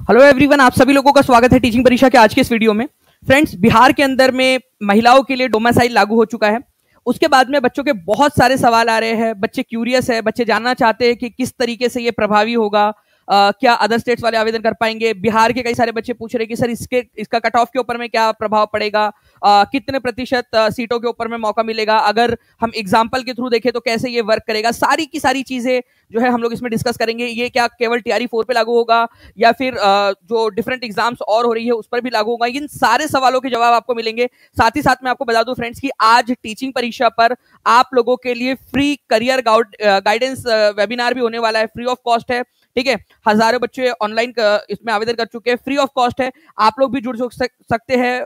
Hello everyone, आप सभी लोगों का स्वागत है टीचिंग परीक्षा के आज के इस वीडियो में। फ्रेंड्स, बिहार के अंदर में महिलाओं के लिए डोमिसाइल लागू हो चुका है। उसके बाद में बच्चों के बहुत सारे सवाल आ रहे हैं। बच्चे क्यूरियस है, बच्चे जानना चाहते हैं कि किस तरीके से ये प्रभावी होगा। क्या अदर स्टेट्स वाले आवेदन कर पाएंगे। बिहार के कई सारे बच्चे पूछ रहे हैं कि सर इसका कट ऑफ के ऊपर में क्या प्रभाव पड़ेगा, कितने प्रतिशत सीटों के ऊपर में मौका मिलेगा, अगर हम एग्जाम्पल के थ्रू देखें तो कैसे ये वर्क करेगा। सारी की सारी चीजें जो है हम लोग इसमें डिस्कस करेंगे। ये क्या केवल टीआरई 4 पे लागू होगा या फिर जो डिफरेंट एग्जाम्स और हो रही है उस पर भी लागू होगा। इन सारे सवालों के जवाब आपको मिलेंगे। साथ ही साथ मैं आपको बता दूं फ्रेंड्स कि आज टीचिंग परीक्षा पर आप लोगों के लिए फ्री करियर गाइडेंस वेबिनार भी होने वाला है। फ्री ऑफ कॉस्ट है, ठीक है। हजारों बच्चे ऑनलाइन इसमें आवेदन कर चुके हैं, फ्री ऑफ कॉस्ट है। आप लोग भी जुड़ सकते हैं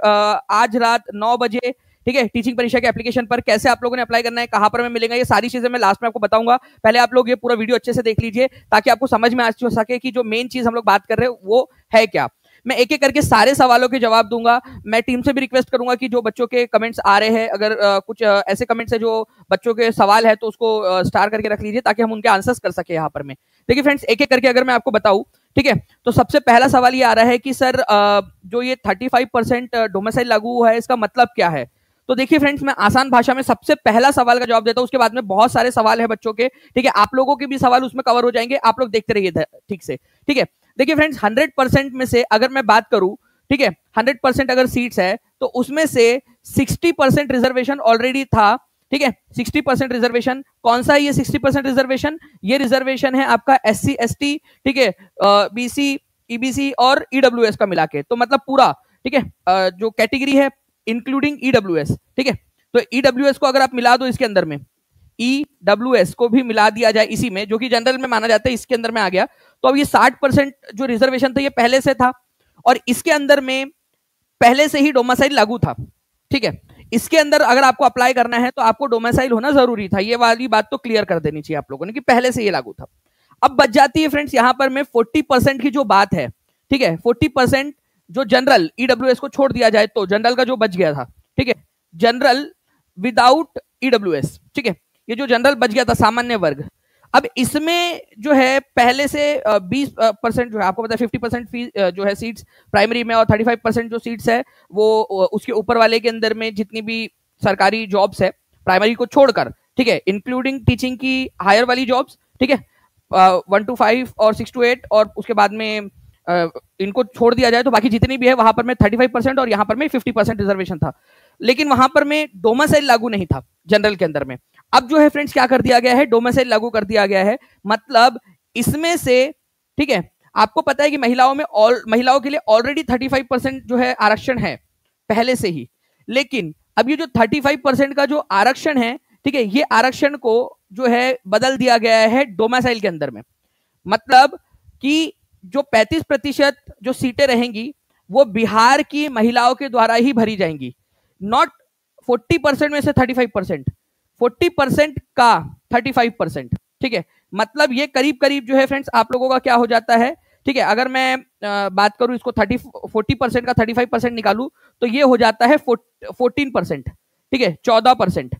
आज रात 9 बजे, ठीक है। टीचिंग परीक्षा के एप्लीकेशन पर कैसे आप लोगों ने अप्लाई करना है, कहां पर मैं मिलेगा, ये सारी चीजें मैं लास्ट में आपको बताऊंगा। पहले आप लोग ये पूरा वीडियो अच्छे से देख लीजिए ताकि आपको समझ में आ सके कि जो मेन चीज हम लोग बात कर रहे हैं वो है क्या। मैं एक एक करके सारे सवालों के जवाब दूंगा। मैं टीम से भी रिक्वेस्ट करूंगा कि जो बच्चों के कमेंट्स आ रहे हैं, अगर कुछ ऐसे कमेंट्स है जो बच्चों के सवाल है तो उसको स्टार करके रख लीजिए ताकि हम उनके आंसर्स कर सके यहाँ पर में। देखिए फ्रेंड्स, एक एक करके अगर मैं आपको बताऊं, ठीक है, तो सबसे पहला सवाल ये आ रहा है कि सर जो ये 35% डोमिसाइल लागू हुआ है इसका मतलब क्या है। तो देखिए फ्रेंड्स, मैं आसान भाषा में सबसे पहला सवाल का जवाब देता हूं, उसके बाद में बहुत सारे सवाल है बच्चों के, ठीक है। आप लोगों के भी सवाल उसमें कवर हो जाएंगे, आप लोग देखते रहिए ठीक से, ठीक है। देखिए फ्रेंड्स, 100% में से अगर मैं बात करूं, ठीक है, 100% अगर सीट्स है तो उसमें से 60% रिजर्वेशन ऑलरेडी था, ठीक है। 60% रिजर्वेशन कौन सा है ये 60% रिजर्वेशन? ये रिजर्वेशन है आपका SC ST, ठीक है, BC EBC और EWS का मिला के, तो मतलब पूरा, ठीक है, जो कैटेगरी है इंक्लूडिंग EWS, ठीक है। तो EWS को अगर आप मिला दो इसके अंदर में, EWS को भी मिला दिया जाए इसी में, जो कि जनरल में माना जाता है, इसके अंदर में आ गया, तो अब ये 60% जो रिजर्वेशन था ये पहले से था और इसके अंदर में पहले से ही डोमिसाइल लागू था, ठीक है। इसके अंदर अगर आपको अप्लाई करना है तो आपको डोमिसाइल होना जरूरी था। ये वाली बात तो क्लियर कर देनी चाहिए आप लोगों ने कि पहले से ये लागू था। अब बच जाती है फ्रेंड्स यहां पर में 40% की जो बात है, ठीक है, 40% जो जनरल EWS को छोड़ दिया जाए तो जनरल का जो बच गया था, ठीक है, जनरल विदाउट EWS, ठीक है, ये जो जनरल बच गया था सामान्य वर्ग, अब इसमें जो है पहले से 20% जो है, आपको पता है 50% फीस जो है सीट्स प्राइमरी में और 35% जो सीट्स है वो उसके ऊपर वाले के अंदर में जितनी भी सरकारी जॉब्स है प्राइमरी को छोड़कर, ठीक है, इंक्लूडिंग टीचिंग की हायर वाली जॉब्स, ठीक है, 1 to 5 और 6 to 8 और उसके बाद में इनको छोड़ दिया जाए तो बाकी जितनी भी है वहां पर में 35% और यहां पर में 50% रिजर्वेशन था। लेकिन वहां पर में डोमिसाइल लागू नहीं था जनरल के अंदर में। अब जो है फ्रेंड्स क्या कर दिया गया है, डोमिसाइल लागू कर दिया गया है। मतलब इसमें से, ठीक है, आपको पता है कि महिलाओं के लिए ऑलरेडी 35% जो है आरक्षण है पहले से ही, लेकिन अब ये जो 35% का जो आरक्षण है, ठीक है, ये आरक्षण को जो है बदल दिया गया है डोमिसाइल के अंदर में। मतलब कि जो 35% जो सीटें रहेंगी वो बिहार की महिलाओं के द्वारा ही भरी जाएंगी, नॉट 40% में से 35%, 40% का 35%, ठीक है। मतलब ये करीब करीब जो है फ्रेंड्स आप लोगों का क्या हो जाता है, ठीक है, अगर मैं बात करूं इसको 40% का 35% निकालू तो ये हो जाता है 14%, ठीक है, 14%।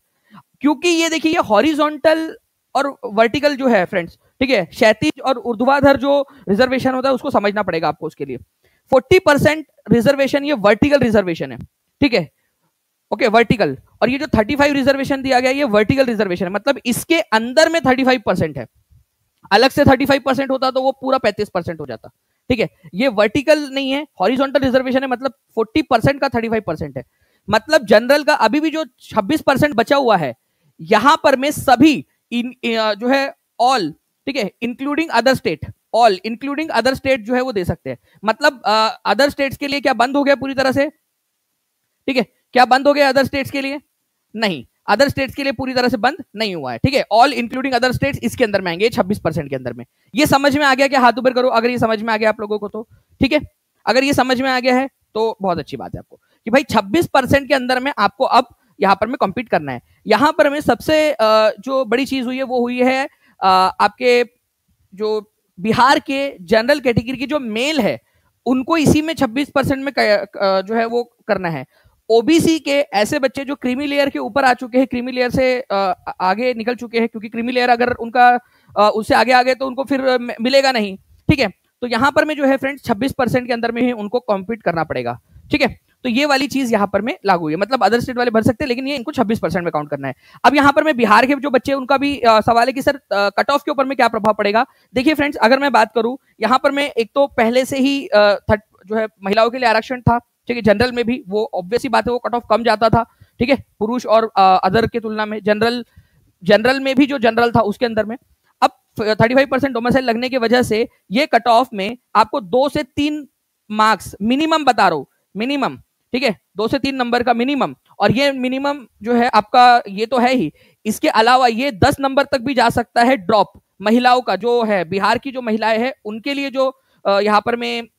क्योंकि ये देखिए ये हॉरिजॉन्टल और वर्टिकल जो है फ्रेंड्स, ठीक है, क्षैतिज और ऊर्ध्वाधर जो रिजर्वेशन होता है उसको समझना पड़ेगा आपको उसके लिए। 40% रिजर्वेशन ये वर्टिकल रिजर्वेशन है, ठीक है, ओके, वर्टिकल। और ये जो 35 रिजर्वेशन दिया गया ये वर्टिकल रिजर्वेशन है, मतलब इसके अंदर में 35% है। अलग से 35% होता तो वो पूरा 35% हो जाता, ठीक है। ये वर्टिकल नहीं है, हॉरिजॉन्टल रिजर्वेशन है, मतलब 40% का 35% है। मतलब जनरल का अभी भी जो 26% बचा हुआ है यहां पर में सभी जो है ऑल, ठीक है, including other state, all including other state जो है वो दे सकते हैं। मतलब अदर स्टेट्स के लिए क्या बंद हो गया पूरी तरह से, ठीक है, क्या बंद हो गया अदर स्टेट्स के लिए? नहीं, अदर स्टेट्स के लिए पूरी तरह से बंद नहीं हुआ है, ठीक है। ऑल इंक्लूडिंग अदर स्टेट्स इसके अंदर में आएंगे 26% के अंदर में। ये समझ में आ गया क्या? हाथ ऊपर करो अगर ये समझ में आ गया आप लोगों को तो, ठीक है। अगर ये समझ में आ गया है तो बहुत अच्छी बात है आपको कि भाई 26% के अंदर में आपको अब यहां पर में कॉम्पीट करना है। यहां पर में सबसे जो बड़ी चीज हुई है वो हुई है आपके जो बिहार के जनरल कैटेगरी की जो मेल है उनको इसी में 26% में जो है वो करना है। ओबीसी के ऐसे बच्चे जो क्रीमी लेयर के ऊपर आ चुके हैं, क्रीमी लेयर से आगे निकल चुके हैं, क्योंकि क्रीमी लेयर अगर उनका उससे आगे आ गए तो उनको फिर मिलेगा नहीं, ठीक है। तो यहां पर में जो है फ्रेंड्स 26% के अंदर में ही उनको कॉम्पीट करना पड़ेगा, ठीक है। तो ये वाली चीज यहां पर में लागू है, मतलब अदर स्टेट वाले भर सकते हैं लेकिन ये इनको 26% में काउंट करना है। अब यहां पर में बिहार के जो बच्चे उनका भी सवाल है कि सर कट ऑफ के ऊपर में क्या प्रभाव पड़ेगा। देखिए फ्रेंड्स, अगर मैं बात करूं यहां पर में एक तो पहले से ही जो है महिलाओं के लिए आरक्षण था, ठीक है। जनरल में भी वो ऑब्वियस ही बात है, वो कट ऑफ कम जाता था, ठीक है, पुरुष और अदर के तुलना में। जनरल में भी जो जनरल था उसके अंदर में अब 35% डोमिसाइल लगने की वजह से ये कट ऑफ में आपको 2 से 3 मार्क्स मिनिमम बता रहा हूं, मिनिमम, ठीक है, 2 से 3 नंबर का मिनिमम। और ये मिनिमम जो है आपका ये तो है ही, इसके अलावा ये 10 नंबर तक भी जा सकता है ड्रॉप। महिलाओं का जो है, बिहार की जो महिलाएं हैं उनके लिए जो यहाँ पर में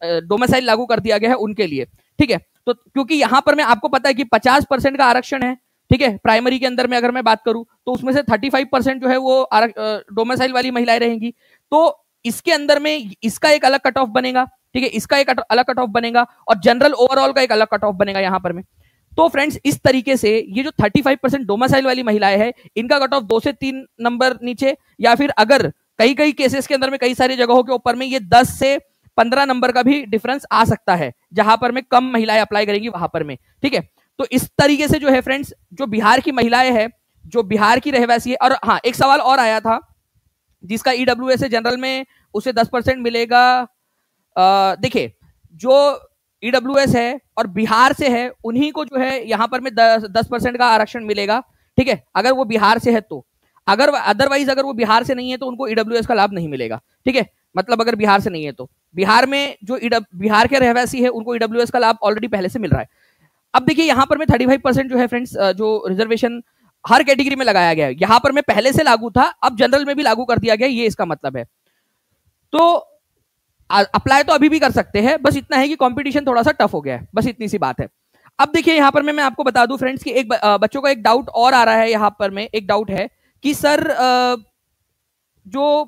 डोमिसाइल लागू कर दिया गया है उनके लिए, ठीक है। तो क्योंकि यहां पर में आपको पता है कि 50% का आरक्षण है, ठीक है, प्राइमरी के अंदर में अगर मैं बात करूं तो उसमें से 35% जो है वो डोमिसाइल वाली महिलाएं रहेंगी। तो इसके अंदर में इसका एक अलग कट ऑफ बनेगा, ठीक है, इसका एक अलग कट ऑफ बनेगा और जनरल ओवरऑल का एक अलग कट ऑफ बनेगा यहां पर में। तो फ्रेंड्स इस तरीके से ये जो 35% डोमिसाइल वाली महिलाएं हैं इनका कट ऑफ 2 से 3 नंबर नीचे, या फिर अगर कई कई केसेस के अंदर में कई सारी जगहों के ऊपर में ये 10 से 15 नंबर का भी डिफरेंस आ सकता है, जहां पर में कम महिलाएं अप्लाई करेंगी वहां पर में, ठीक है। तो इस तरीके से जो है फ्रेंड्स, जो बिहार की महिलाएं हैं, जो बिहार की रहवासी है। और हाँ, एक सवाल और आया था जिसका ईडब्ल्यूएस है जनरल में उसे 10% मिलेगा। देखिए, जो ईडब्ल्यूएस है और बिहार से है उन्हीं को जो है यहां पर में 10% का आरक्षण मिलेगा, ठीक है, अगर वो बिहार से है तो। अगर अदरवाइज अगर वो बिहार से नहीं है तो उनको ईडब्ल्यूएस का लाभ नहीं मिलेगा, ठीक है। मतलब अगर बिहार से नहीं है तो बिहार में जो बिहार के रहवासी है उनको ईडब्ल्यूएस का लाभ ऑलरेडी पहले से मिल रहा है। अब देखिए यहां पर में 35% जो है फ्रेंड्स, जो रिजर्वेशन हर कैटेगरी में लगाया गया है, यहां पर में पहले से लागू था, अब जनरल में भी लागू कर दिया गया, ये इसका मतलब है। तो अप्लाई तो अभी भी कर सकते हैं, बस इतना है कि कंपटीशन थोड़ा सा टफ हो गया है, बस इतनी सी बात है। अब देखिए यहां पर मैं आपको बता दूं फ्रेंड्स कि एक बच्चों का एक डाउट और आ रहा है, यहां पर में एक डाउट है कि सर जो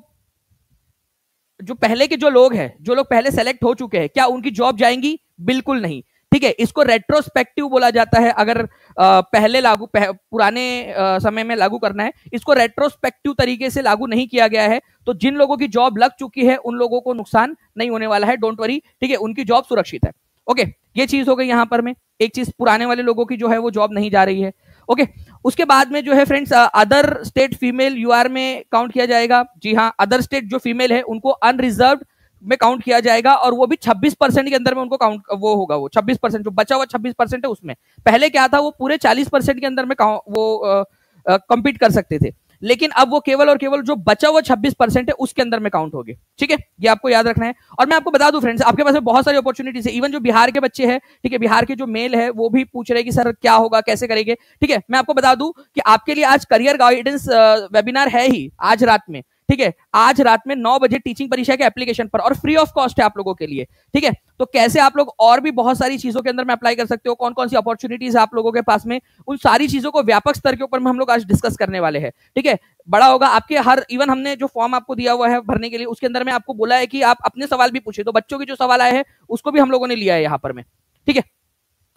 पहले के जो लोग हैं, जो लोग पहले सेलेक्ट हो चुके हैं, क्या उनकी जॉब जाएंगी? बिल्कुल नहीं, ठीक है। इसको रेट्रोस्पेक्टिव बोला जाता है। अगर पहले पुराने समय में लागू करना है, इसको रेट्रोस्पेक्टिव तरीके से लागू नहीं किया गया है। तो जिन लोगों की जॉब लग चुकी है उन लोगों को नुकसान नहीं होने वाला है, डोंट वरी, ठीक है, उनकी जॉब सुरक्षित है। ओके, ये चीज हो गई यहां पर में। एक चीज, पुराने वाले लोगों की जो है वो जॉब नहीं जा रही है। ओके, उसके बाद में जो है friends, other state female UR में काउंट किया जाएगा। जी हाँ, अदर स्टेट जो फीमेल है उनको अनरिजर्व्ड में काउंट किया जाएगा, और वो भी 26% के अंदर में उनको काउंट वो होगा, वो 26% जो बचा हुआ 26% है उसमें। पहले क्या था, वो पूरे 40% के अंदर में वो कम्पीट कर सकते थे, लेकिन अब वो केवल और केवल जो बचा हुआ 26% है उसके अंदर में काउंट होगी, ठीक है, ये आपको याद रखना है। और मैं आपको बता दूं फ्रेंड्स, आपके पास में बहुत सारी अपॉर्चुनिटीज है। इवन जो बिहार के बच्चे हैं, ठीक है, बिहार के जो मेल है वो भी पूछ रहे हैं कि सर क्या होगा, कैसे करेंगे, ठीक है। मैं आपको बता दूं कि आपके लिए आज करियर गाइडेंस वेबिनार है ही आज रात में, ठीक है, आज रात में 9 बजे टीचिंग परीक्षा के एप्लीकेशन पर, और फ्री ऑफ कॉस्ट है आप लोगों के लिए, ठीक है। तो कैसे आप लोग और भी बहुत सारी चीजों के अंदर में अप्लाई कर सकते हो, कौन कौन सी अपॉर्चुनिटीज आप लोगों के पास में, उन सारी चीजों को व्यापक स्तर के ऊपर में हम लोग आज डिस्कस करने वाले हैं, ठीक है। बड़ा होगा आपके हर, इवन हमने जो फॉर्म आपको दिया हुआ है भरने के लिए, उसके अंदर में आपको बोला है कि आप अपने सवाल भी पूछे, तो बच्चों के जो सवाल आए हैं उसको भी हम लोगों ने लिया है यहाँ पर में, ठीक है।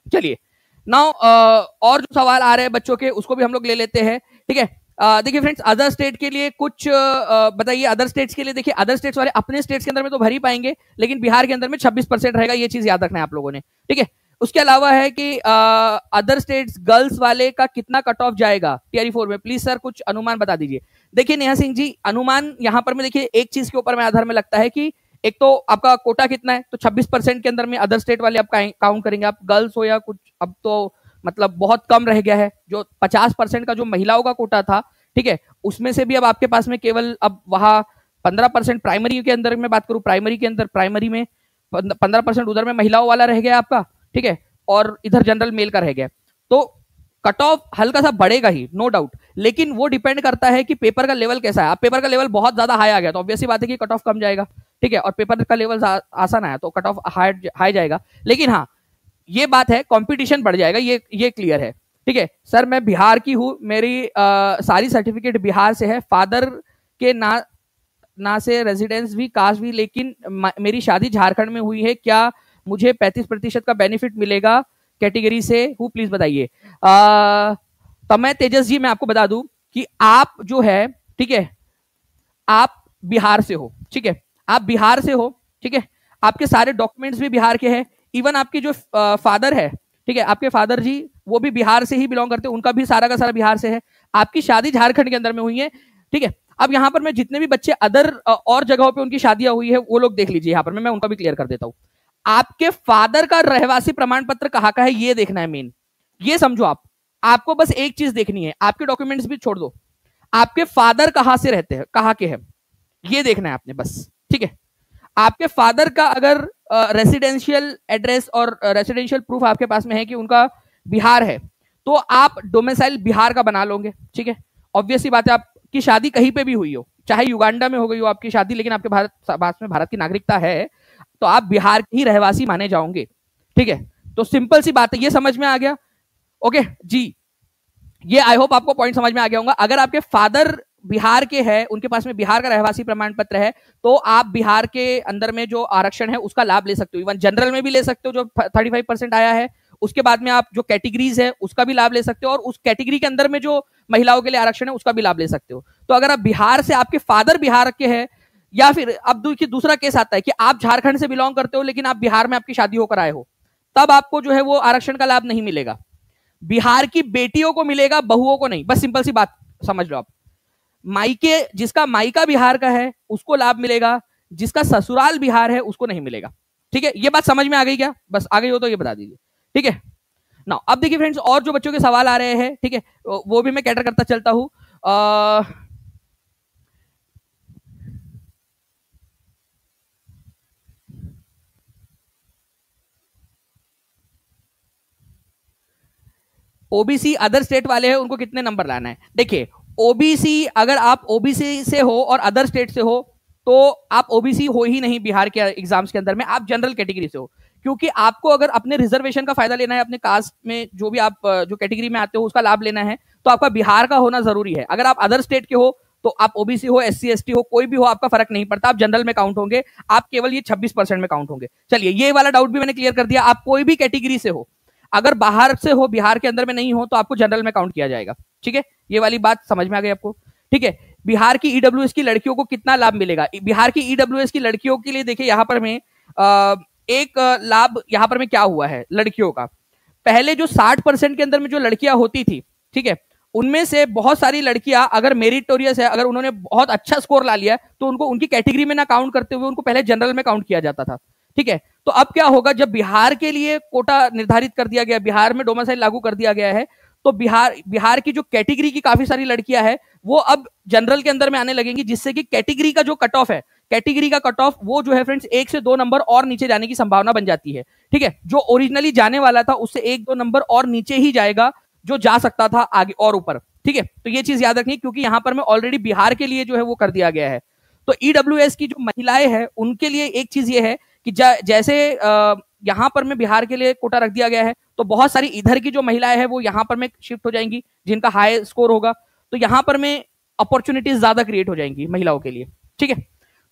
चलिए नाउ और जो सवाल आ रहे हैं बच्चों के उसको भी हम लोग ले लेते हैं, ठीक है। देखिए फ्रेंड्स, अदर स्टेट के लिए कुछ बताइए। अदर स्टेट्स के लिए देखिए, अदर स्टेट्स वाले अपने स्टेट्स के अंदर में तो भर ही पाएंगे, लेकिन बिहार के अंदर में 26% रहेगा, ये चीज याद रखना है आप लोगों ने, ठीक है। उसके अलावा है कि अदर स्टेट्स गर्ल्स वाले का कितना कट ऑफ जाएगा टीआरई 4 में, प्लीज सर कुछ अनुमान बता दीजिए। देखिए नेहा सिंह जी, अनुमान यहाँ पर में देखिए एक चीज के ऊपर में आधार में लगता है कि एक तो आपका कोटा कितना है, तो 26% के अंदर में अदर स्टेट वाले आप काउंट करेंगे, आप गर्ल्स हो या कुछ, अब तो मतलब बहुत कम रह गया है। जो 50% का जो महिलाओं का कोटा था, ठीक है, उसमें से भी अब आपके पास में केवल अब वहां 15% प्राइमरी के अंदर में बात करूं, प्राइमरी के अंदर, प्राइमरी में 15% उधर में महिलाओं वाला रह गया आपका, ठीक है, और इधर जनरल मेल का रह गया। तो कट ऑफ हल्का सा बढ़ेगा ही, नो डाउट, लेकिन वो डिपेंड करता है कि पेपर का लेवल कैसा है। अब पेपर का लेवल बहुत ज्यादा हाई आ गया तो ऑब्वियसली बात है कि कट ऑफ कम जाएगा, ठीक है, और पेपर का लेवल आसान आया तो कट ऑफ हाई जाएगा। लेकिन हाँ, ये बात है, कंपटीशन बढ़ जाएगा, ये क्लियर है, ठीक है। सर मैं बिहार की हूँ, मेरी सारी सर्टिफिकेट बिहार से है, फादर के ना से रेजिडेंस भी, कास्ट भी, लेकिन मेरी शादी झारखंड में हुई है, क्या मुझे 35% का बेनिफिट मिलेगा कैटेगरी से हूँ, प्लीज बताइए। तमय तेजस जी, मैं आपको बता दूं कि आप जो है, ठीक है, आप बिहार से हो, ठीक है, आप बिहार से हो, ठीक है, आपके सारे डॉक्यूमेंट्स भी बिहार के हैं, इवन आपकी जो फादर है, ठीक है, आपके फादर जी वो भी बिहार से ही बिलोंग करते हैं, उनका भी सारा का सारा बिहार से है, आपकी शादी झारखंड के अंदर में हुई है, ठीक है। अब यहाँ पर मैं जितने भी बच्चे अदर और जगहों पे उनकी शादियां हुई है वो लोग देख लीजिए, यहाँ पर मैं उनका भी क्लियर कर देता हूँ। आपके फादर का रहवासी प्रमाण पत्र कहाँ का है ये देखना है मेन, ये समझो आप, आपको बस एक चीज देखनी है, आपके डॉक्यूमेंट्स भी छोड़ दो, आपके फादर कहाँ से रहते हैं, कहाँ के हैं, ये देखना है आपने बस, ठीक है। आपके फादर का अगर रेसिडेंशियल एड्रेस और रेसिडेंशियल प्रूफ आपके पास में है कि उनका बिहार है, तो आप डोमिसाइल बिहार का बना लोगे, ठीक है। ऑब्वियसली बात है, आपकी शादी कहीं पे भी हुई हो, चाहे युगांडा में हो गई हो आपकी शादी, लेकिन आपके भारत की नागरिकता है, तो आप बिहार के ही रहवासी माने जाओगे, ठीक है। तो सिंपल सी बात है, ये समझ में आ गया, ओके जी। ये आई होप आपको पॉइंट समझ में आ गया होगा। अगर आपके फादर बिहार के हैं, उनके पास में बिहार का रहवासी प्रमाण पत्र है, तो आप बिहार के अंदर में जो आरक्षण है उसका लाभ ले सकते हो, इवन जनरल में भी ले सकते हो जो 35% आया है, उसके बाद में आप जो कैटेगरीज है उसका भी लाभ ले सकते हो, और उस कैटेगरी के अंदर में जो महिलाओं के लिए आरक्षण है उसका भी लाभ ले सकते हो। तो अगर आप बिहार से, आपके फादर बिहार के हैं, या फिर अब दूसरा केस आता है कि आप झारखंड से बिलोंग करते हो लेकिन आप बिहार में आपकी शादी होकर आए हो, तब आपको जो है वो आरक्षण का लाभ नहीं मिलेगा, बिहार की बेटियों को मिलेगा, बहुओं को नहीं, बस सिंपल सी बात समझ लो आप। मायके, जिसका मायका बिहार का है उसको लाभ मिलेगा, जिसका ससुराल बिहार है उसको नहीं मिलेगा, ठीक है। ये बात समझ में आ गई क्या? बस आ गई हो तो ये बता दीजिए, ठीक है ना। अब देखिए फ्रेंड्स, और जो बच्चों के सवाल आ रहे हैं, ठीक है, वो भी मैं कैटर करता चलता हूं। ओबीसी अदर स्टेट वाले हैं, उनको कितने नंबर लाना है? देखिए, ओबीसी, अगर आप ओबीसी से हो और अदर स्टेट से हो तो आप ओबीसी हो ही नहीं बिहार के एग्जाम्स के अंदर में, आप जनरल कैटेगरी से हो, क्योंकि आपको अगर अपने रिजर्वेशन का फायदा लेना है, अपने कास्ट में जो भी आप जो कैटेगरी में आते हो उसका लाभ लेना है, तो आपका बिहार का होना जरूरी है। अगर आप अदर स्टेट के हो तो आप ओबीसी हो, एससी एसटी हो, कोई भी हो, आपका फर्क नहीं पड़ता, आप जनरल में काउंट होंगे, आप केवल ये 26% में काउंट होंगे। चलिए, ये वाला डाउट भी मैंने क्लियर कर दिया। आप कोई भी कैटेगरी से हो, अगर बाहर से हो, बिहार के अंदर में नहीं हो, तो आपको जनरल में काउंट किया जाएगा, ठीक है। ये वाली बात समझ में आ गई आपको, ठीक है। बिहार की ईडब्ल्यूएस की लड़कियों को कितना लाभ मिलेगा? बिहार की ईडब्ल्यूएस की लड़कियों के लिए देखिए, यहां पर में एक लाभ यहां पर में क्या हुआ है लड़कियों का। पहले जो 60% के अंदर में जो लड़कियां होती थी, ठीक है, उनमें से बहुत सारी लड़कियां अगर मेरिटोरियस है, अगर उन्होंने बहुत अच्छा स्कोर ला लिया, तो उनको उनकी कैटेगरी में ना काउंट करते हुए उनको पहले जनरल में काउंट किया जाता था, ठीक है। तो अब क्या होगा, जब बिहार के लिए कोटा निर्धारित कर दिया गया, बिहार में डोमिसाइल लागू कर दिया गया है, तो बिहार की जो कैटेगरी की काफी सारी लड़कियां हैं वो अब जनरल के अंदर में आने लगेंगी, जिससे कि कैटेगरी का जो कट ऑफ है, कैटेगरी का कट ऑफ वो जो है फ्रेंड्स 1 से 2 नंबर और नीचे जाने की संभावना बन जाती है, ठीक है। जो ओरिजिनली जाने वाला था उससे 1-2 नंबर और नीचे ही जाएगा, जो जा सकता था आगे और ऊपर, ठीक है। तो ये चीज याद रखनी, क्योंकि यहां पर में ऑलरेडी बिहार के लिए जो है वो कर दिया गया है। तो ईडब्ल्यूएस की जो महिलाएं हैं उनके लिए एक चीज ये है कि जैसे यहां पर में बिहार के लिए कोटा रख दिया गया है, तो बहुत सारी इधर की जो महिलाएं हैं वो यहां पर में शिफ्ट हो जाएंगी, जिनका हाई स्कोर होगा, तो यहां पर में अपॉर्चुनिटीज ज्यादा क्रिएट हो जाएंगी महिलाओं के लिए, ठीक है।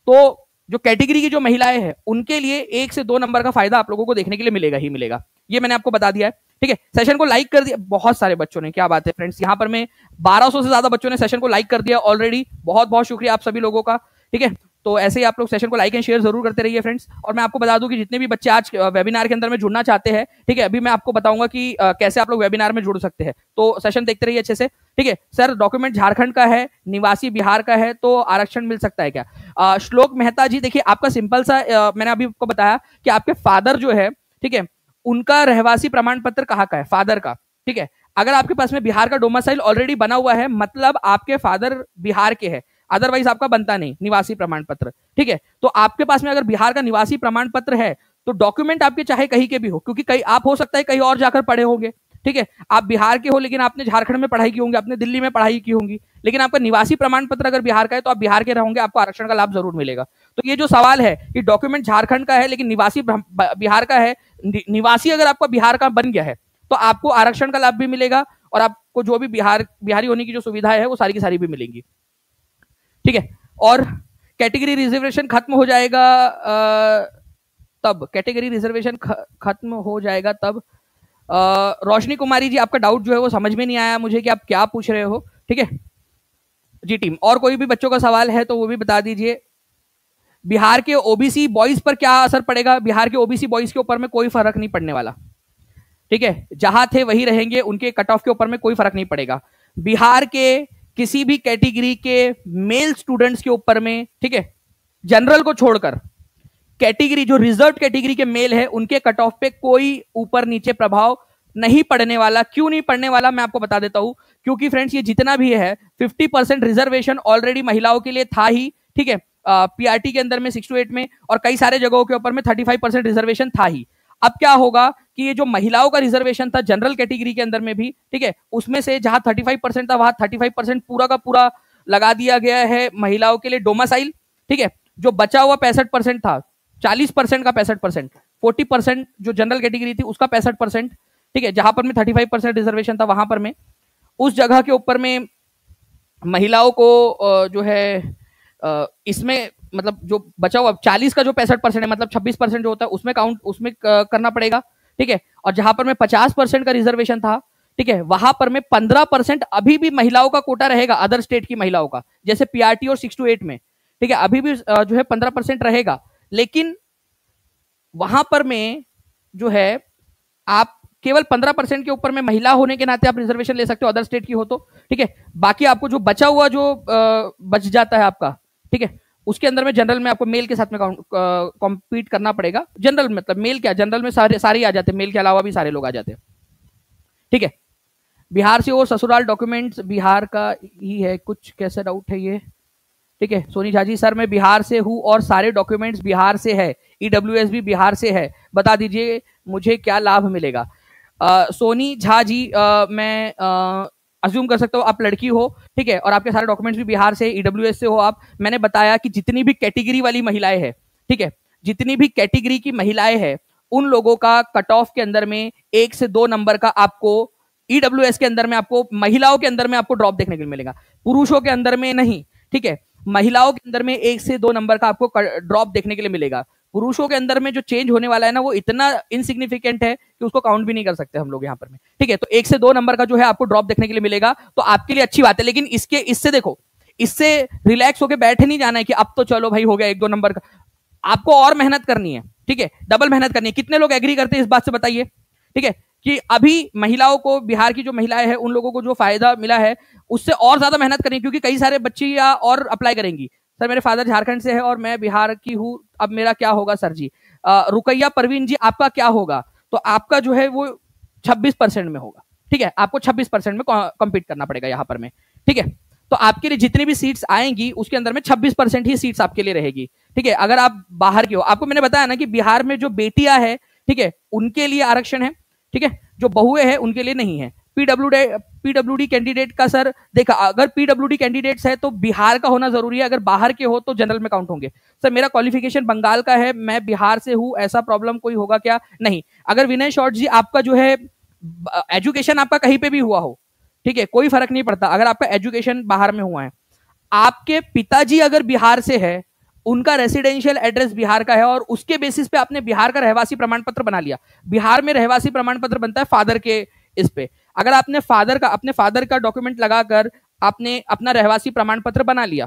तो जो कैटेगरी की जो महिलाएं हैं उनके लिए 1 से 2 नंबर का फायदा आप लोगों को देखने के लिए मिलेगा ही मिलेगा, ये मैंने आपको बता दिया है, ठीक है। सेशन को लाइक कर दिया बहुत सारे बच्चों ने, क्या बात है फ्रेंड्स, यहां पर में 1200 से ज्यादा बच्चों ने सेशन को लाइक कर दिया ऑलरेडी, बहुत बहुत शुक्रिया आप सभी लोगों का, ठीक है। तो ऐसे ही आप लोग सेशन को लाइक एंड शेयर जरूर करते रहिए फ्रेंड्स। और मैं आपको बता दूं कि जितने भी बच्चे आज वेबिनार के अंदर में जुड़ना चाहते हैं, ठीक है, अभी मैं आपको बताऊंगा कि कैसे आप लोग वेबिनार में जुड़ सकते हैं, तो सेशन देखते रहिए अच्छे से, ठीक है। सर, डॉक्यूमेंट झारखंड का है, निवासी बिहार का है, तो आरक्षण मिल सकता है क्या? श्लोक मेहता जी, देखिए आपका सिंपल सा मैंने अभी आपको बताया कि आपके फादर जो है, ठीक है, उनका रहवासी प्रमाण पत्र कहाँ का है, फादर का, ठीक है। अगर आपके पास में बिहार का डोमिसाइल ऑलरेडी बना हुआ है, मतलब आपके फादर बिहार के हैं, अदरवाइज आपका बनता नहीं निवासी प्रमाण पत्र, ठीक है। तो आपके पास में अगर बिहार का निवासी प्रमाण पत्र है, तो डॉक्यूमेंट आपके चाहे कहीं के भी हो, क्योंकि कहीं आप हो सकता है कहीं और जाकर पढ़े होंगे, ठीक है। आप बिहार के हो लेकिन आपने झारखंड में पढ़ाई की होंगी, आपने दिल्ली में पढ़ाई की होंगी, लेकिन आपका निवासी प्रमाण पत्र अगर बिहार का है तो आप बिहार के रहोगे, आपको आरक्षण का लाभ जरूर मिलेगा। तो ये जो सवाल है कि डॉक्यूमेंट झारखंड का है लेकिन निवासी बिहार का है, निवासी अगर आपका बिहार का बन गया है तो आपको आरक्षण का लाभ भी मिलेगा, और आपको जो भी बिहारी होने की जो सुविधा है वो सारी की सारी भी मिलेंगी, ठीक है। और कैटेगरी रिजर्वेशन खत्म हो जाएगा तब, कैटेगरी रिजर्वेशन खत्म हो जाएगा तब। रोशनी कुमारी जी, आपका डाउट जो है वो समझ में नहीं आया मुझे कि आप क्या पूछ रहे हो, ठीक है जी टीम। और कोई भी बच्चों का सवाल है तो वो भी बता दीजिए। बिहार के ओबीसी बॉयज पर क्या असर पड़ेगा? बिहार के ओबीसी बॉयज के ऊपर में कोई फर्क नहीं पड़ने वाला, ठीक है, जहां थे वही रहेंगे, उनके कट ऑफ के ऊपर में कोई फर्क नहीं पड़ेगा। बिहार के किसी भी कैटेगरी के मेल स्टूडेंट्स के ऊपर में, ठीक है, जनरल को छोड़कर कैटेगरी जो रिजर्व कैटेगरी के मेल है उनके कट ऑफ पे कोई ऊपर नीचे प्रभाव नहीं पड़ने वाला। क्यों नहीं पड़ने वाला मैं आपको बता देता हूं, क्योंकि फ्रेंड्स ये जितना भी है 50% रिजर्वेशन ऑलरेडी महिलाओं के लिए था ही, ठीक है, पीआरटी के अंदर में 6 to 8 में, और कई सारे जगहों के ऊपर में 35% रिजर्वेशन था ही। अब क्या होगा कि ये जो महिलाओं का रिजर्वेशन था जनरल कैटेगरी के अंदर में भी, ठीक है, उसमें से जहां 35% था वहां 35% पूरा का पूरा लगा दिया गया है महिलाओं के लिए डोमासाइल, ठीक है। जो बचा हुआ 65% था, 40% का 65%, 40% जो जनरल कैटेगरी थी उसका 65%, ठीक है, जहां पर में 35% रिजर्वेशन था वहां पर में उस जगह के ऊपर में महिलाओं को जो है इसमें मतलब जो बचा हुआ 40 का जो 65% है, मतलब 26% जो होता है उसमें काउंट, उसमें करना पड़ेगा, ठीक है। और जहां पर में 50% का रिजर्वेशन था, ठीक है, वहां पर में 15% अभी भी महिलाओं का कोटा रहेगा, अदर स्टेट की महिलाओं का, जैसे पीआरटी और 6 to 8 में, ठीक है, अभी भी जो है 15% रहेगा। लेकिन वहां पर में जो है आप केवल 15% के ऊपर में महिला होने के नाते आप रिजर्वेशन ले सकते हो, अदर स्टेट की हो तो, ठीक है। बाकी आपको जो बचा हुआ जो बच जाता है आपका, ठीक है, उसके अंदर में जनरल में आपको मेल के साथ में कॉम्पीट करना पड़ेगा। जनरल मतलब मेल क्या, जनरल में सारे ही आ जाते हैं, मेल के अलावा भी सारे लोग आ जाते हैं, ठीक है। बिहार से हो, ससुराल डॉक्यूमेंट्स बिहार का ही है, कुछ कैसा डाउट है ये, ठीक है। सोनी झा जी, सर मैं बिहार से हूं और सारे डॉक्यूमेंट्स बिहार से है, ईडब्ल्यूएस भी बिहार से है, बता दीजिए मुझे क्या लाभ मिलेगा। सोनी झा जी, मैं अज्यूम कर सकता हूँ आप लड़की हो, ठीक है, और आपके सारे डॉक्यूमेंट्स भी बिहार से, ईडब्ल्यूएस से हो आप। मैंने बताया कि जितनी भी कैटेगरी वाली महिलाएं हैं, ठीक है, जितनी भी कैटेगरी की महिलाएं हैं उन लोगों का कट ऑफ के अंदर में 1 से 2 नंबर का आपको ईडब्ल्यूएस के अंदर में, आपको महिलाओं के अंदर में आपको ड्रॉप देखने को मिलेगा, पुरुषों के अंदर में नहीं, ठीक है। महिलाओं के अंदर में 1 से 2 नंबर का आपको ड्रॉप देखने के लिए मिलेगा। पुरुषों के अंदर में जो चेंज होने वाला है ना वो इतना इनसिग्निफिकेंट है कि उसको काउंट भी नहीं कर सकते हम लोग यहाँ पर में, ठीक है। तो 1 से 2 नंबर का जो है आपको ड्रॉप देखने के लिए मिलेगा, तो आपके लिए अच्छी बात है। लेकिन इससे देखो, इससे रिलैक्स होकर बैठे नहीं जाना है कि अब तो चलो भाई हो गया 1-2 नंबर का, आपको और मेहनत करनी है, ठीक है, डबल मेहनत करनी है। कितने लोग एग्री करते हैं इस बात से बताइए, ठीक है, कि अभी महिलाओं को, बिहार की जो महिलाएं हैं उन लोगों को जो फायदा मिला है उससे और ज्यादा मेहनत करनी है, क्योंकि कई सारे बच्चियां और अप्लाई करेंगी। सर मेरे फादर झारखंड से है और मैं बिहार की हूं, अब मेरा क्या होगा सर जी? रुकैया परवीन जी, आपका क्या होगा? तो आपका जो है वो 26% में होगा, ठीक है, आपको 26% में कॉम्पीट करना पड़ेगा यहाँ पर में, ठीक है। तो आपके लिए जितनी भी सीट्स आएंगी उसके अंदर में 26% ही सीट्स आपके लिए रहेगी, ठीक है। अगर आप बाहर के हो, आपको मैंने बताया ना कि बिहार में जो बेटियां है, ठीक है, उनके लिए आरक्षण है, ठीक है, जो बहुएं हैं उनके लिए नहीं है। पीडब्ल्यूडी कैंडिडेट का सर देखा, अगर पीडब्ल्यूडी कैंडिडेट्स है तो बिहार का होना जरूरी है, अगर बाहर के हो तो जनरल में काउंट होंगे। सर मेरा क्वालिफिकेशन बंगाल का है, मैं बिहार से हूं, ऐसा प्रॉब्लम कोई होगा क्या? नहीं। अगर विनय शॉर्ट जी आपका जो है एजुकेशन आपका कहीं पे भी हुआ हो, ठीक है, कोई फर्क नहीं पड़ता, अगर आपका एजुकेशन बाहर में हुआ है, आपके पिताजी अगर बिहार से है, उनका रेसिडेंशियल एड्रेस बिहार का है और उसके बेसिस पे आपने बिहार का रहवासी प्रमाण पत्र बना लिया। बिहार में रहवासी प्रमाण पत्र बनता है फादर के इस पे, अगर आपने अपने फादर का डॉक्यूमेंट लगाकर आपने अपना रहवासी प्रमाण पत्र बना लिया,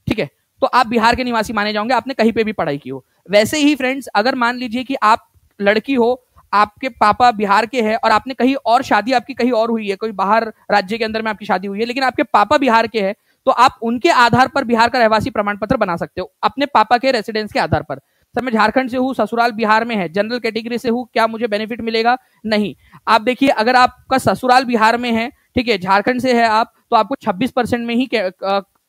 ठीक है, तो आप बिहार के निवासी माने जाओगे, आपने कहीं पे भी पढ़ाई की हो। वैसे ही फ्रेंड्स, अगर मान लीजिए कि आप लड़की हो, आपके पापा बिहार के हैं और आपने कहीं और शादी आपकी कहीं और हुई है, कोई बाहर राज्य के अंदर में आपकी शादी हुई है, लेकिन आपके पापा बिहार के हैं, तो आप उनके आधार पर बिहार का रहवासी प्रमाण पत्र बना सकते हो, अपने पापा के रेसिडेंस के आधार पर। सर मैं झारखंड से हूं, ससुराल बिहार में है, जनरल कैटेगरी से हूं, क्या मुझे बेनिफिट मिलेगा? नहीं। आप देखिए, अगर आपका ससुराल बिहार में है, ठीक है, झारखंड से है आप, तो आपको 26% में ही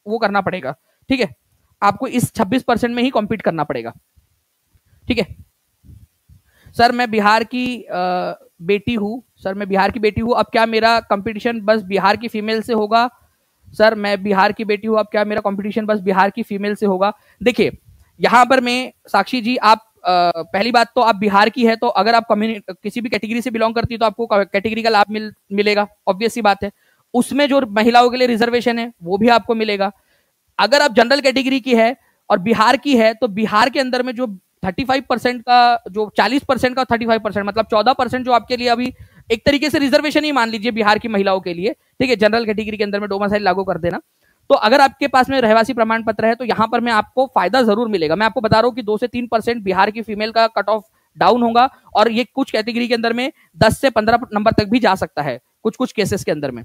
वो करना पड़ेगा, ठीक है, आपको इस 26% में ही कॉम्पीट करना पड़ेगा, ठीक है। सर मैं बिहार की बेटी हूं, सर मैं बिहार की बेटी हूं, अब क्या मेरा कंपटीशन बस बिहार की फीमेल से होगा? सर मैं बिहार की बेटी हूं, अब क्या मेरा कंपटीशन बस बिहार की फीमेल से होगा? देखिए यहां पर मैं, साक्षी जी, आप पहली बात तो आप बिहार की है, तो अगर आप किसी भी कैटेगरी से बिलोंग करती है तो आपको कैटेगरी का लाभ मिलेगा, ऑब्वियस सी बात है। उसमें जो महिलाओं के लिए रिजर्वेशन है वो भी आपको मिलेगा। अगर आप जनरल कैटेगरी की है और बिहार की है, तो बिहार के अंदर में जो 35% का, जो 40% का 35%, मतलब 14% जो आपके लिए अभी एक तरीके से रिजर्वेशन ही मान लीजिए बिहार की महिलाओं के लिए, ठीक है, जनरल कैटेगरी के अंदर में डोमासाइल लागू कर देना, तो अगर आपके पास में रहवासी प्रमाण पत्र है तो यहां पर मैं आपको फायदा जरूर मिलेगा। मैं आपको बता रहा हूं कि 2 से 3% बिहार की फीमेल का कट ऑफ डाउन होगा और ये कुछ कैटेगरी के अंदर में 10 से 15 नंबर तक भी जा सकता है कुछ कुछ केसेस के अंदर में।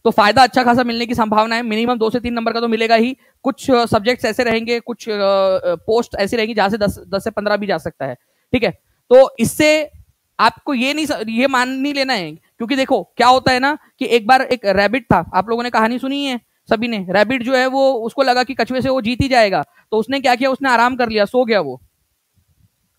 तो फायदा अच्छा खासा मिलने की संभावना है, मिनिमम 2 से 3 नंबर का तो मिलेगा ही। कुछ सब्जेक्ट्स ऐसे रहेंगे, कुछ पोस्ट ऐसी रहेंगी जहां से 10 से 15 भी जा सकता है। ठीक है, तो इससे आपको ये मान नहीं लेना है, क्योंकि देखो क्या होता है ना कि एक बार एक रैबिट था, आप लोगों ने कहानी सुनी है सभी ने। रैबिट जो है वो उसको लगा कि कछुए से वो जीत ही जाएगा, तो उसने क्या किया, उसने आराम कर लिया, सो गया वो।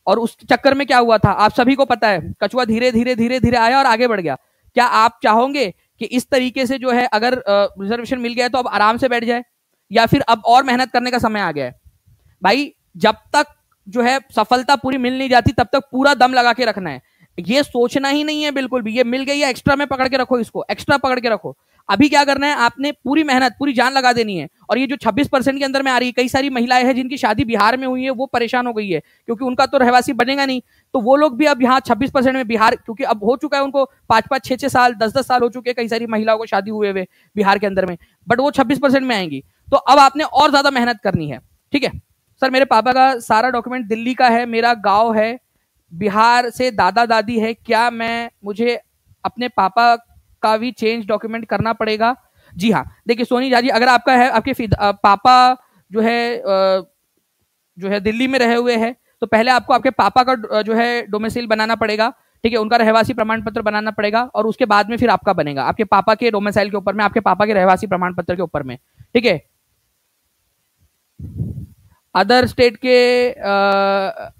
और उस चक्कर में क्या हुआ था आप सभी को पता है, कछुआ धीरे धीरे धीरे धीरे आया और आगे बढ़ गया। क्या आप चाहोगे कि इस तरीके से जो है अगर रिजर्वेशन मिल गया तो अब आराम से बैठ जाए, या फिर अब और मेहनत करने का समय आ गया है? भाई जब तक जो है सफलता पूरी मिल नहीं जाती तब तक पूरा दम लगा के रखना है, ये सोचना ही नहीं है बिल्कुल भी। ये मिल गई है, एक्स्ट्रा में पकड़ के रखो, इसको एक्स्ट्रा पकड़ के रखो। अभी क्या करना है, आपने पूरी मेहनत पूरी जान लगा देनी है। और ये जो 26% के अंदर में आ रही है, कई सारी महिलाएं हैं जिनकी शादी बिहार में हुई है, वो परेशान हो गई है क्योंकि उनका तो रहवासी बनेगा नहीं, तो वो लोग भी अब यहाँ 26% में बिहार, क्योंकि अब हो चुका है उनको 5-5, 6-6 साल, 10-10 साल हो चुके हैं कई सारी महिलाओं को शादी हुए हुए बिहार के अंदर में, बट वो 26% में आएंगी। तो अब आपने और ज्यादा मेहनत करनी है। ठीक है सर, मेरे पापा का सारा डॉक्यूमेंट दिल्ली का है, मेरा गांव है बिहार से, दादा दादी है, क्या मुझे अपने पापा का भी चेंज डॉक्यूमेंट करना पड़ेगा? जी हाँ, देखिए सोनी झा जी, अगर आपका है, आपके पापा जो है दिल्ली में रहे हुए हैं, तो पहले आपको आपके पापा का जो है डोमिसाइल बनाना पड़ेगा। ठीक है, उनका रहवासी प्रमाण पत्र बनाना पड़ेगा और उसके बाद में फिर आपका बनेगा, आपके पापा के डोमिसाइल के ऊपर में, आपके पापा के रहवासी प्रमाण पत्र के ऊपर में। ठीक है, अदर स्टेट के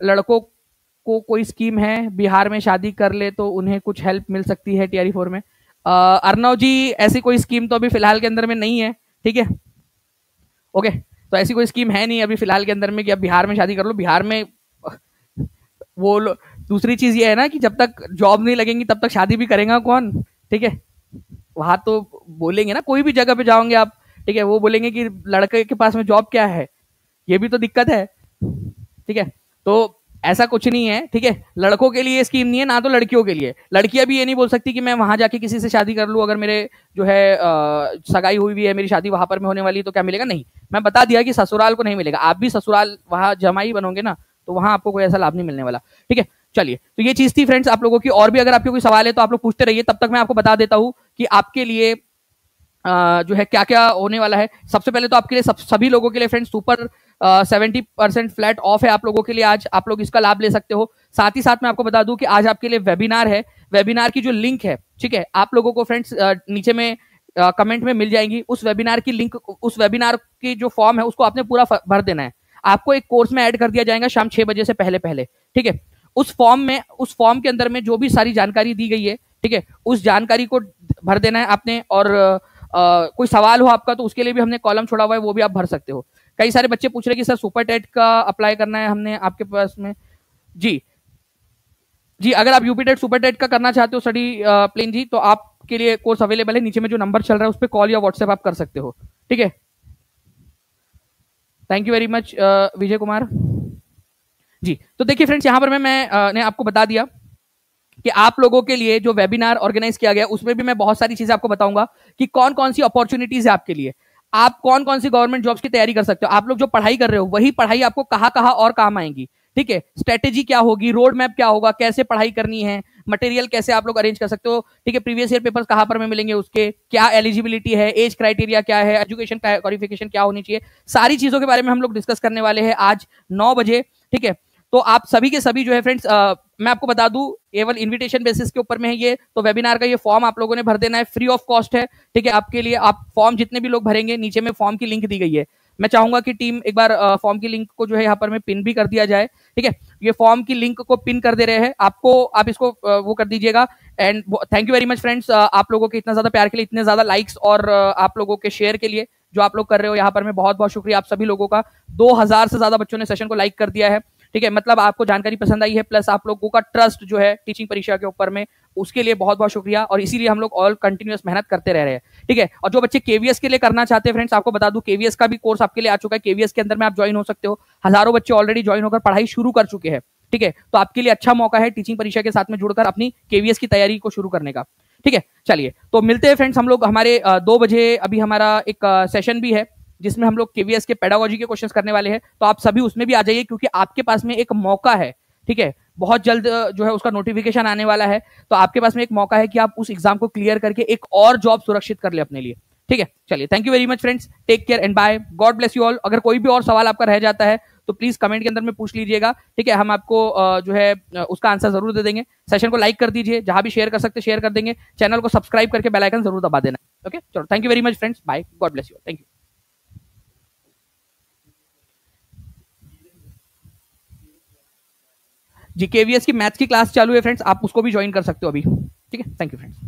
लड़कों को कोई स्कीम है बिहार में शादी कर ले तो उन्हें कुछ हेल्प मिल सकती है TRE4 में? अर्नव जी, ऐसी कोई स्कीम तो अभी फिलहाल के अंदर में नहीं है। ठीक है, ओके, तो ऐसी कोई स्कीम है नहीं अभी फिलहाल के अंदर में कि अब बिहार में शादी कर लो। बिहार में वो दूसरी चीज ये है ना कि जब तक जॉब नहीं लगेंगी तब तक शादी भी करेगा कौन? ठीक है, वहां तो बोलेंगे ना, कोई भी जगह पे जाओगे आप, ठीक है, वो बोलेंगे कि लड़के के पास में जॉब क्या है, ये भी तो दिक्कत है। ठीक है, तो ऐसा कुछ नहीं है। ठीक है, लड़कों के लिए स्कीम नहीं है, ना तो लड़कियों के लिए। लड़कियां भी ये नहीं बोल सकती कि मैं वहां जाके किसी से शादी कर लूं, अगर मेरे जो है सगाई हुई भी है, मेरी शादी वहां पर में होने वाली, तो क्या मिलेगा? नहीं, मैं बता दिया कि ससुराल को नहीं मिलेगा। आप भी ससुराल वहां जमाई बनोगे ना, तो वहां आपको कोई ऐसा लाभ नहीं मिलने वाला। ठीक है, चलिए, तो ये चीज थी फ्रेंड्स आप लोगों की। और भी अगर आपके कोई सवाल है तो आप लोग पूछते रहिए, तब तक मैं आपको बता देता हूं कि आपके लिए जो है क्या क्या होने वाला है। सबसे पहले तो आपके लिए सभी लोगों के लिए फ्रेंड्स सुपर 70% फ्लैट ऑफ है आप लोगों के लिए, आज आप लोग इसका लाभ ले सकते हो। साथ ही साथ मैं आपको बता दूं कि आज आपके लिए वेबिनार है, वेबिनार की जो लिंक है, ठीक है, आप लोगों को फ्रेंड्स नीचे में कमेंट में मिल जाएंगी। उस वेबिनार की लिंक, उस वेबिनार की जो फॉर्म है उसको आपने पूरा भर देना है। आपको एक कोर्स में ऐड कर दिया जाएगा शाम 6 बजे से पहले पहले। ठीक है, उस फॉर्म के अंदर में जो भी सारी जानकारी दी गई है, ठीक है, उस जानकारी को भर देना है आपने। और कोई सवाल हो आपका तो उसके लिए भी हमने कॉलम छोड़ा हुआ है, वो भी आप भर सकते हो। कई सारे बच्चे पूछ रहे हैं कि सर सुपर टेट का अप्लाई करना है हमने आपके पास में। जी जी, अगर आप यूपी टेट सुपर टेट का करना चाहते हो स्टडी प्लेन जी, तो आपके लिए कोर्स अवेलेबल है। नीचे में जो नंबर चल रहा है उस पर कॉल या व्हाट्सएप आप कर सकते हो। ठीक है, thank you very much Vijay Kumar ji. तो देखिए फ्रेंड्स, यहां पर मैंने आपको बता दिया कि आप लोगों के लिए जो वेबिनार ऑर्गेनाइज किया गया उसमें भी मैं बहुत सारी चीजें आपको बताऊंगा कि कौन कौन सी अपॉर्चुनिटीज है आपके लिए, आप कौन कौन सी गवर्नमेंट जॉब्स की तैयारी कर सकते हो। आप लोग जो पढ़ाई कर रहे हो वही पढ़ाई आपको कहां कहां और काम आएंगी। ठीक है, स्ट्रेटेजी क्या होगी, रोड मैप क्या होगा, कैसे पढ़ाई करनी है, मटेरियल कैसे आप लोग अरेंज कर सकते हो। ठीक है, प्रीवियस ईयर पेपर्स कहां पर में मिलेंगे, उसके क्या एलिजिबिलिटी है, एज क्राइटेरिया क्या है, एजुकेशन क्वालिफिकेशन क्या होनी चाहिए, सारी चीजों के बारे में हम लोग डिस्कस करने वाले हैं आज 9 बजे। ठीक है, तो आप सभी के सभी जो है फ्रेंड्स, मैं आपको बता दूं केवल इनविटेशन बेसिस के ऊपर में है ये, तो वेबिनार का ये फॉर्म आप लोगों ने भर देना है, फ्री ऑफ कॉस्ट है। ठीक है, आपके लिए, आप फॉर्म जितने भी लोग भरेंगे, नीचे में फॉर्म की लिंक दी गई है। मैं चाहूंगा कि टीम एक बार फॉर्म की लिंक को जो है यहाँ पर में पिन भी कर दिया जाए। ठीक है, ये फॉर्म की लिंक को पिन कर दे रहे हैं आपको, आप इसको वो कर दीजिएगा। And thank you very much friends, आप लोगों के इतना ज्यादा प्यार के लिए, इतने ज्यादा लाइक्स और आप लोगों के शेयर के लिए जो आप लोग कर रहे हो यहाँ पर में, बहुत बहुत शुक्रिया आप सभी लोगों का। 2000 से ज्यादा बच्चों ने सेशन को लाइक कर दिया है। ठीक है, मतलब आपको जानकारी पसंद आई है, प्लस आप लोगों का ट्रस्ट जो है टीचिंग परीक्षा के ऊपर में, उसके लिए बहुत बहुत शुक्रिया। और इसीलिए हम लोग ऑल कंटिन्यूअस मेहनत करते रह रहे हैं। ठीक है, और जो बच्चे केवीएस के लिए करना चाहते हैं फ्रेंड्स, आपको बता दूं केवीएस का भी कोर्स आपके लिए आ चुका है। केवीएस के अंदर में आप ज्वाइन हो सकते हो, हजारों बच्चे ऑलरेडी ज्वाइन होकर पढ़ाई शुरू कर चुके हैं। ठीक है, तो आपके लिए अच्छा मौका है टीचिंग परीक्षा के साथ में जुड़कर अपनी केवीएस की तैयारी को शुरू करने का। ठीक है, चलिए तो मिलते हैं फ्रेंड्स हम लोग हमारे 2 बजे अभी हमारा एक सेशन भी है जिसमें हम लोग केवीएस के पेडागोजी के क्वेश्चंस करने वाले हैं, तो आप सभी उसमें भी आ जाइए क्योंकि आपके पास में एक मौका है, ठीक है, बहुत जल्द जो है उसका नोटिफिकेशन आने वाला है, तो आपके पास में एक मौका है कि आप उस एग्जाम को क्लियर करके एक और जॉब सुरक्षित कर ले अपने लिए, ठीक है। चलिए thank you very much friends, take care and bye, God bless you all. अगर कोई भी और सवाल आपका रह जाता है तो प्लीज कमेंट के अंदर में पूछ लीजिएगा, ठीक है, हम आपको जो है उसका आंसर जरूर दे देंगे। सेशन को लाइक कर दीजिए, जहां भी शेयर कर सकते शेयर कर देंगे, चैनल को सब्सक्राइब करके बेल आइकन जरूर दबा देना, ओके। चलो thank you very much friends, bye, God bless you, thank you. जी केवीएस की मैथ्स की क्लास चालू है फ्रेंड्स, आप उसको भी ज्वाइन कर सकते हो अभी, ठीक है, थैंक यू फ्रेंड्स।